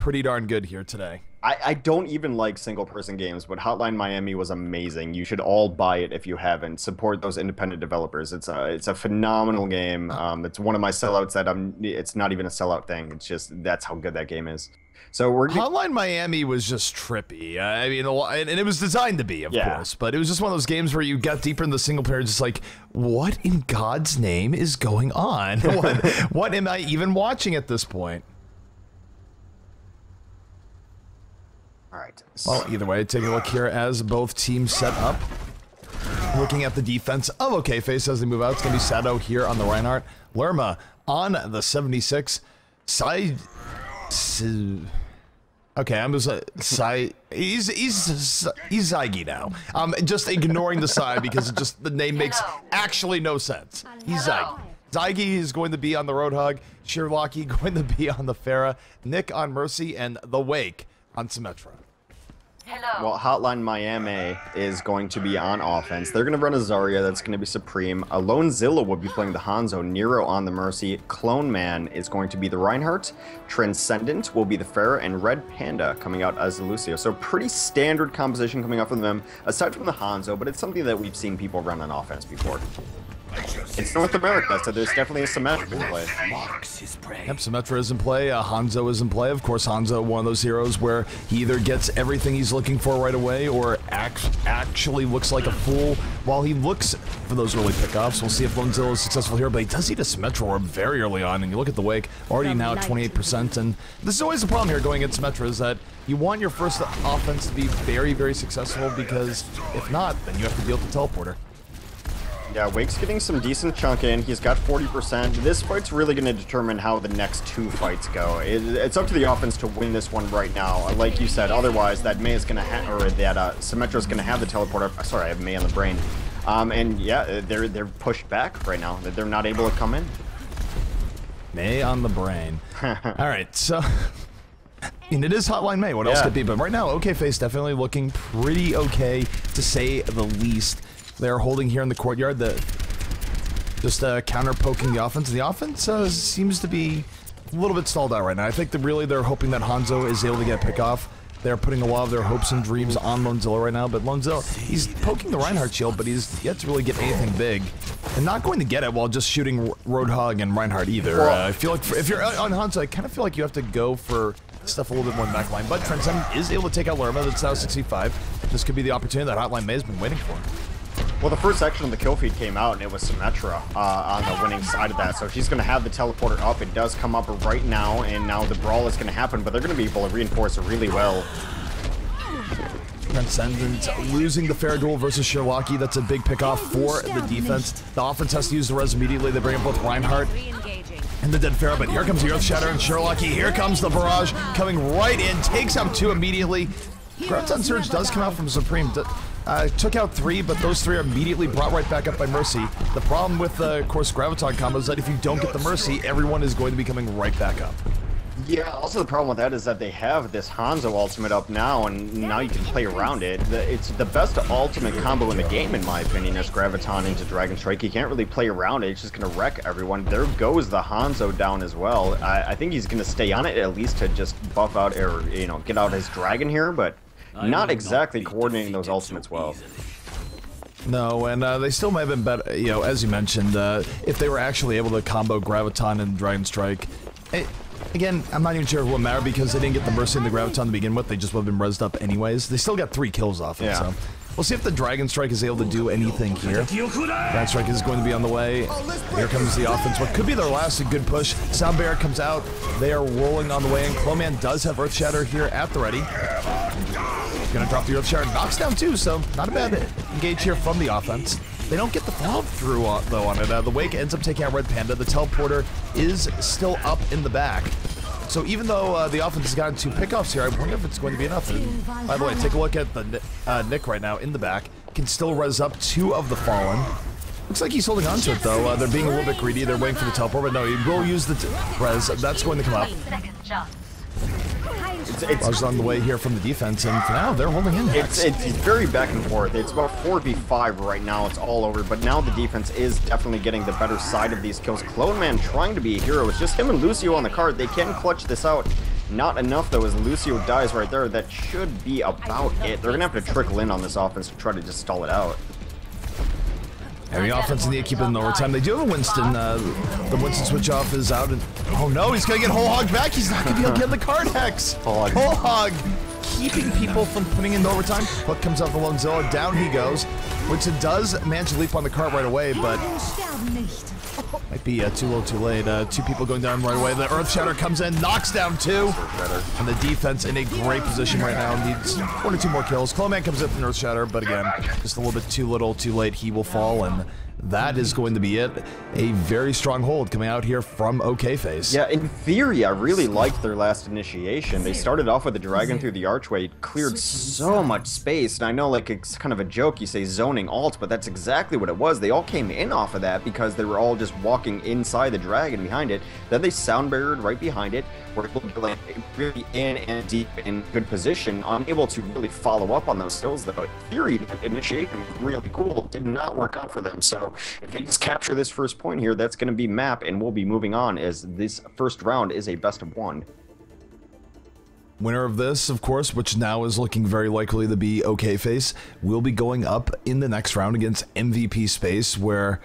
pretty darn good here today. I don't even like single-person games, but Hotline Miami was amazing. You should all buy it if you haven't. Support those independent developers. It's a phenomenal game. It's one of my sellouts that it's not even a sellout thing. It's just that's how good that game is. So Hotline Miami was just trippy. I mean, and it was designed to be, of course, but it was just one of those games where you got deeper in the single player, just like, what in God's name is going on? What am I even watching at this point? All right. Well, either way, take a look here as both teams set up. Looking at the defense of OKFace as they move out, it's going to be Sato here on the Reinhardt. Lerma on the 76. Side. Okay, I'm just he's Zygy now. Just ignoring the side because the name makes actually no sense. He's Zygy. Zygy is going to be on the Roadhog. Shirlocki going to be on the Pharah. Nick on Mercy and the Wake on Symmetra. Well, Hotline Miami is going to be on offense. They're going to run a Zarya that's going to be Supreme. Alone Zilla will be playing the Hanzo. Nero on the Mercy. Clone Man is going to be the Reinhardt. Transcendent will be the Pharah. And Red Panda coming out as the Lucio. So pretty standard composition coming up from them, aside from the Hanzo, but it's something that we've seen people run on offense before. It's North America, so there's definitely a Symmetra in play. Yep, Symmetra is in play. Hanzo is in play. Of course, Hanzo, one of those heroes where he either gets everything he's looking for right away or actually looks like a fool while he looks for those early pickoffs. We'll see if Lonezilla is successful here, but he does need a Symmetra orb very early on. And you look at the Wake, already now at 28%. And this is always the problem here going against Symmetra is that you want your first offense to be very, very successful because if not, then you have to deal with the teleporter. Yeah, Wake's getting some decent chunk in. He's got 40%. This fight's really going to determine how the next two fights go. It's up to the offense to win this one right now. Like you said, otherwise that Mei is going to have, or that Symmetra is going to have the teleporter. Sorry, I have Mei on the brain. And yeah, they're pushed back right now. They're not able to come in. Mei on the brain. All right, so. And it is Hotline Mei. What else could be? But right now, OKFace definitely looking pretty okay, to say the least. They're holding here in the courtyard, just counter poking the offense. The offense seems to be a little bit stalled out right now. I think that really they're hoping that Hanzo is able to get a pick off. They're putting a lot of their hopes and dreams on Lonezilla right now, but Lonezilla, he's poking the Reinhardt shield, but he's yet to really get anything big. And not going to get it while just shooting Roadhog and Reinhardt either. I feel like if you're on Hanzo, I kind of feel like you have to go for stuff a little bit more in the backline. But Transcendent is able to take out Lerma, that's now 65. This could be the opportunity that Hotline Mei has been waiting for. Well, the first section of the kill feed came out, and it was Symmetra on the winning side of that. So she's going to have the teleporter up. It does come up right now, and now the brawl is going to happen, but they're going to be able to reinforce it really well. Transcendent losing the fair duel versus Shirlocki. That's a big pickoff for the defense. The offense has to use the res immediately. They bring up both Reinhardt and the dead Pharah, but here comes the Earth Shatter and Shirlocki. Here comes the barrage coming right in, takes out two immediately. Graviton Surge does come out from Supreme. Took out three, but those three are immediately brought right back up by Mercy. The problem with the, of course, Graviton combo is that if you don't get the Mercy, everyone is going to be coming right back up. Yeah, also the problem with that is that they have this Hanzo ultimate up now, and now you can play around it. It's the best ultimate combo in the game, in my opinion, is Graviton into Dragon Strike. You can't really play around it. It's just going to wreck everyone. There goes the Hanzo down as well. I think he's going to stay on it at least to just buff out, or, you know, get out his dragon here, but not exactly coordinating those ultimates well. No, and they still might have been better, you know, as you mentioned, if they were actually able to combo Graviton and Dragon Strike. Again, I'm not even sure if it would matter because they didn't get the Mercy and the Graviton to begin with. They just would have been rezzed up anyways. They still got 3 kills off it, so. We'll see if the Dragon Strike is able to do anything here. Dragon Strike is going to be on the way. Here comes the offense. What could be their last good push. Sound Barrier comes out. They are rolling on the way in. Clone Man does have Earth Shatter here at the ready. Gonna drop the Earth Shatter. Knocks down 2, so not a bad engage here from the offense. They don't get the follow-through, though, on it. The Wake ends up taking out Red Panda. The teleporter is still up in the back. So even though the offense has gotten 2 pickoffs here, I wonder if it's going to be enough. And by the way, take a look at the Nick right now in the back. Can still res up 2 of the Fallen. Looks like he's holding on to it, though. They're being a little bit greedy. They're waiting for the teleport, but no, he will use the res. That's going to come up. It's on the way here from the defense, and for now, they're holding in. It's very back and forth. It's about 4v5 right now. It's all over, but now the defense is definitely getting the better side of these kills. Clone Man trying to be a hero. It's just him and Lucio on the card. They can clutch this out. Not enough, though, as Lucio dies right there. That should be about it. They're going to have to trickle in on this offense to try to just stall it out. And the offense need to keep it in overtime. They do have a Winston. The Winston switch off is out. And, oh no, he's going to get Whole Hog back. He's not going to be able to get the card hex. Whole Hog keeping people from putting into overtime. Hook comes out the Lonezilla. Down he goes. Winston does manage to leap on the cart right away, but might be too little too late. Two people going down right away. The Earth Shatter comes in, knocks down two. And the defense in a great position right now. Needs 1 or 2 more kills. Cloman comes in from Earth Shatter, but again, just a little bit too little too late. He will fall, and that is going to be it. A very strong hold coming out here from OKFace. Yeah, in theory, I really liked their last initiation. They started off with the dragon through the archway, cleared so much space, and I know like it's kind of a joke, you say zoning alt, but that's exactly what it was. They all came in off of that because they were all just walking inside the dragon behind it. Then they sound barriered right behind it, were able to land really in and deep in good position, unable to really follow up on those kills though. In theory, initiation was really cool, did not work out for them, so if they just capture this first point here, that's going to be map, and we'll be moving on as this first round is a best of 1. Winner of this, of course, which now is looking very likely to be OKFace, will be going up in the next round against MVP Space, where,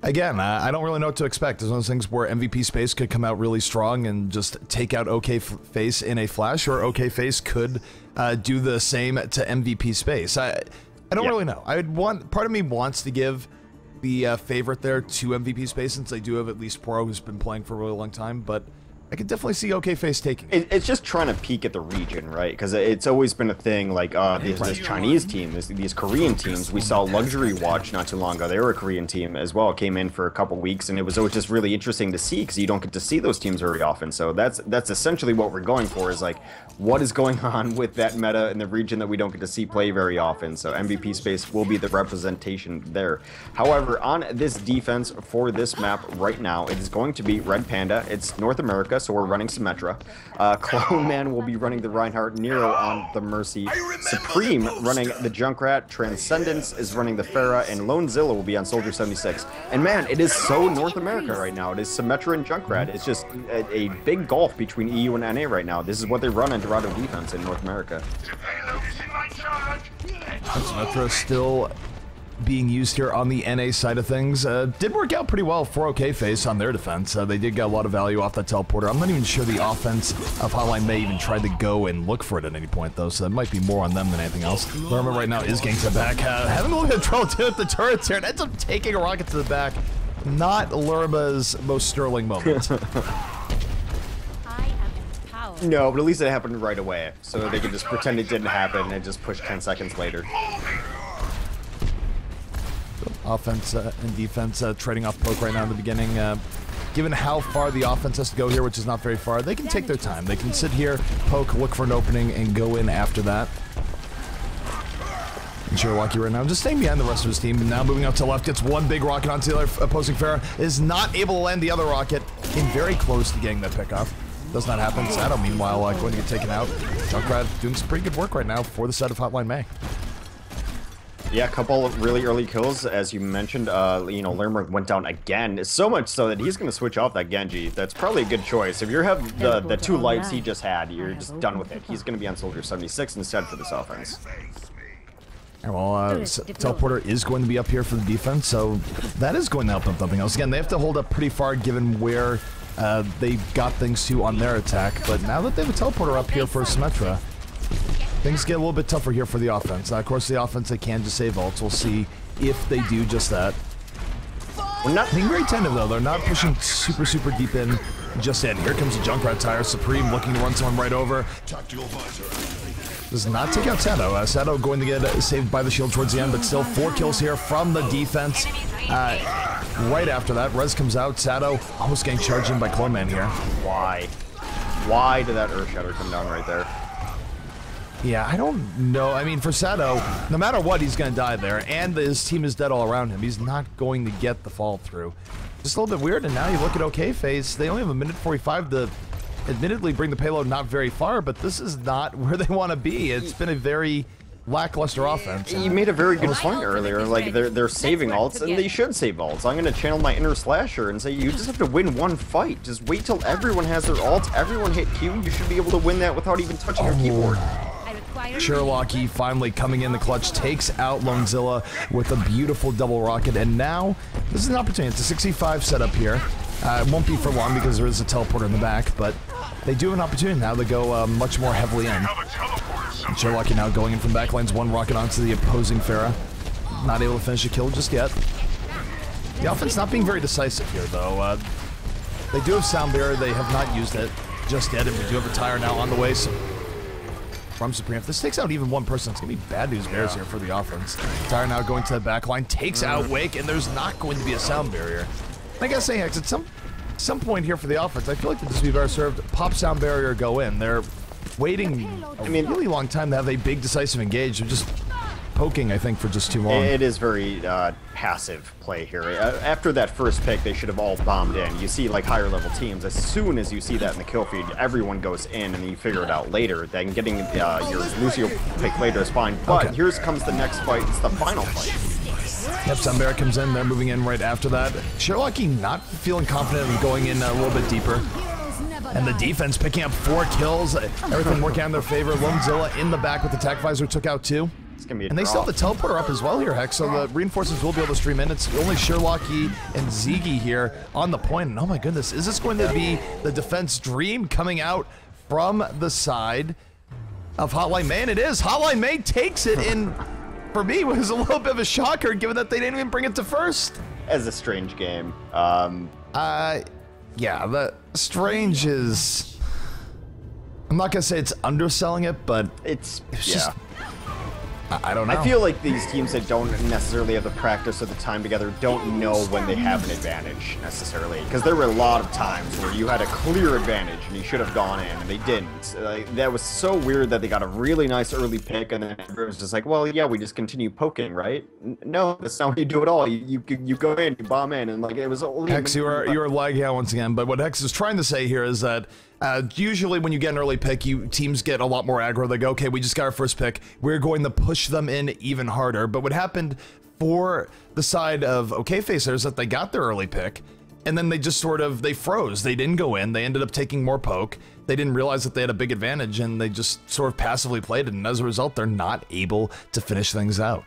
again, I don't really know what to expect. It's one of those things where MVP Space could come out really strong and just take out OKFace in a flash, or OKFace could do the same to MVP Space. I don't really know. Part of me wants to give the favorite there to MVP Space, since they do have at least Pro, who's been playing for a really long time, but I could definitely see OKFace taking it. It's just trying to peek at the region, right? Because it's always been a thing, like this Chinese team, these Korean teams. We saw Luxury Watch not too long ago. They were a Korean team as well. Came in for a couple weeks, and it was always just really interesting to see because you don't get to see those teams very often. So that's essentially what we're going for, is like, what is going on with that meta in the region that we don't get to see play very often. So MVP Space will be the representation there. However, on this defense for this map right now, it is going to be Red Panda. It's North America, so we're running Symmetra. Clone Man will be running the Reinhardt, Nero on the Mercy, Supreme running the Junkrat, Transcendence is running the Pharah, and Lonezilla will be on Soldier 76. And man, it is so North America right now. It is Symmetra and Junkrat. It's just a big gulf between EU and NA right now. This is what they run in Dorado defense in North America. Symmetra still being used here on the NA side of things. Did work out pretty well for OKFace on their defense. They did get a lot of value off that teleporter. I'm not even sure the offense of Hotline Mei even tried to go and look for it at any point, though, so that might be more on them than anything else. Lerma right now is getting to the back. Having a little bit of trouble too with the turrets here, and ends up taking a rocket to the back. Not Lerma's most sterling moment. No, but at least it happened right away, so they could just pretend it didn't happen and just push 10 seconds later. Offense and defense trading off poke right now in the beginning. Given how far the offense has to go here, which is not very far, they can take their time. They can sit here, poke, look for an opening, and go in after that. And Cherokee right now just staying behind the rest of his team, and now moving out to the left, gets one big rocket onto the other opposing Pharah, is not able to land the other rocket, in very close to getting that pickoff. Does not happen. Sato, meanwhile, going to get taken out. Junkrat doing some pretty good work right now for the side of Hotline Mei. Yeah, a couple of really early kills, as you mentioned. You know, Lerma went down again, so much so that he's going to switch off that Genji. That's probably a good choice. If you have the 2 lights he just had, you're just done with it. He's going to be on Soldier 76 instead for this offense. Well, teleporter is going to be up here for the defense, so that is going to help them something else. Again, they have to hold up pretty far given where they got things to on their attack, but now that they have a teleporter up here for Symmetra, things get a little bit tougher here for the offense. Now, of course, the offense, they can just save ults. We'll see if they do just that. We're not being very tentative, though. They're not pushing super, super deep in just in. Here comes the Junkrat tire. Supreme looking to run someone right over. Does not take out Sato. Sato going to get saved by the shield towards the end, but still 4 kills here from the defense. Right after that, Rez comes out. Sato almost getting charged in by Clone Man here. Why? Why did that Earth Shatter come down right there? Yeah, I don't know. I mean, for Sato, no matter what, he's going to die there, and his team is dead all around him. He's not going to get the fall through. Just a little bit weird, and now you look at OKFace, they only have a minute 45 to admittedly bring the payload not very far, but this is not where they want to be. It's been a very lackluster offense. You made a very good point earlier. Like they're saving ults, and they should save ults. I'm gonna channel my inner slasher and say you just have to win one fight. Just wait till everyone has their ults, everyone hit Q. You should be able to win that without even touching your keyboard. Sherlocky finally coming in the clutch, takes out Lonezilla with a beautiful double rocket, and now this is an opportunity. It's a 65 setup here. It won't be for long because there is a teleporter in the back, but they do have an opportunity now to go much more heavily in. Sherlocky now going in from back lanes, one rocket onto the opposing Pharah. Not able to finish a kill just yet. The offense not being very decisive here, though. They do have sound barrier. They have not used it just yet, and we do have a tire now on the way. So from Supreme, if this takes out even one person, it's going to be bad news bears here for the offense. Tire now going to the back line, takes out Wake, and there's not going to be a sound barrier. I gotta say, Hex, at some point here for the offense, I feel like this would be better served. Pop sound barrier, go in. They're waiting a really long time to have a big decisive engage. They're just poking, I think, for just too long. It is very passive play here. After that first pick, they should have all bombed in. You see, like, higher level teams, as soon as you see that in the kill feed, everyone goes in, and then you figure it out later. Then getting your Lucio pick later is fine. But here comes the next fight. It's the final fight. Yep, Sunbear comes in. They're moving in right after that. Sherlocky not feeling confident in going in a little bit deeper. And the defense picking up 4 kills. Everything working out in their favor. Lonezilla in the back with the tech visor took out 2. It's gonna be a and they still have the teleporter up as well here, Hex, so the reinforcements will be able to stream in. It's only Sherlocky and Ziggy here on the point. And oh my goodness, is this going to be the defense dream coming out from the side of Hotline Mei? And it is. Hotline Mei takes it in. For me, it was a little bit of a shocker, given that they didn't even bring it to first. As a strange game. Yeah, the strange is... I'm not gonna say it's underselling it, but it's just... I don't know. I feel like these teams that don't necessarily have the practice or the time together don't know when they have an advantage, necessarily. Because there were a lot of times where you had a clear advantage and you should have gone in, and they didn't. That was so weird that they got a really nice early pick, and then everyone was just like, well, yeah, we just continue poking, right? No, that's not what you do at all. You go in, you bomb in, and like it was only... Hex, you are lagging out once again, but what Hex is trying to say here is that usually when you get an early pick, teams get a lot more aggro. They go, okay, we just got our first pick. We're going to push them in even harder. But what happened for the side of OKFacer is that they got their early pick, and then they just they froze. They didn't go in. They ended up taking more poke. They didn't realize that they had a big advantage, and they just sort of passively played it. And as a result, they're not able to finish things out.